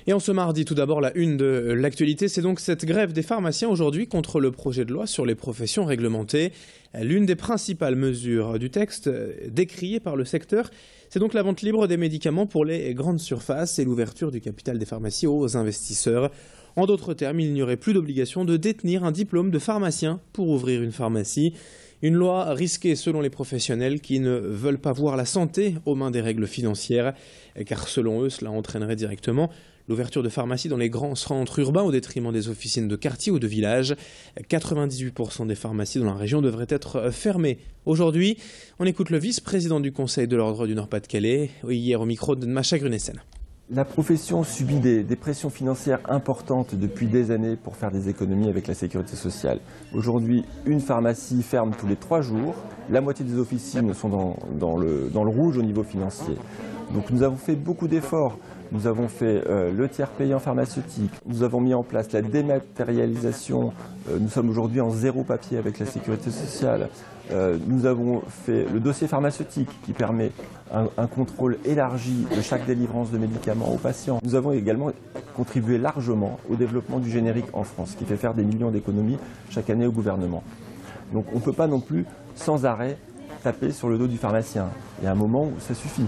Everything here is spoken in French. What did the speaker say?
Et en ce mardi, tout d'abord, la une de l'actualité, c'est donc cette grève des pharmaciens aujourd'hui contre le projet de loi sur les professions réglementées. L'une des principales mesures du texte décriée par le secteur, c'est donc la vente libre des médicaments pour les grandes surfaces et l'ouverture du capital des pharmacies aux investisseurs. En d'autres termes, il n'y aurait plus d'obligation de détenir un diplôme de pharmacien pour ouvrir une pharmacie. Une loi risquée selon les professionnels qui ne veulent pas voir la santé aux mains des règles financières, car selon eux, cela entraînerait directement l'ouverture de pharmacies dans les grands centres urbains au détriment des officines de quartier ou de village. 98% des pharmacies dans la région devraient être fermées. Aujourd'hui, on écoute le vice-président du Conseil de l'Ordre du Nord-Pas-de-Calais, hier au micro de Macha Grunessen. La profession subit des pressions financières importantes depuis des années pour faire des économies avec la sécurité sociale. Aujourd'hui, une pharmacie ferme tous les 3 jours. La moitié des officines sont dans le rouge au niveau financier. Donc nous avons fait beaucoup d'efforts. Nous avons fait le tiers payant pharmaceutique. Nous avons mis en place la dématérialisation. Nous sommes aujourd'hui en 0 papier avec la sécurité sociale. Nous avons fait le dossier pharmaceutique qui permet un contrôle élargi de chaque délivrance de médicaments aux patients. Nous avons également contribué largement au développement du générique en France, qui fait faire des millions d'économies chaque année au gouvernement. Donc on ne peut pas non plus sans arrêt taper sur le dos du pharmacien. Il y a un moment où ça suffit.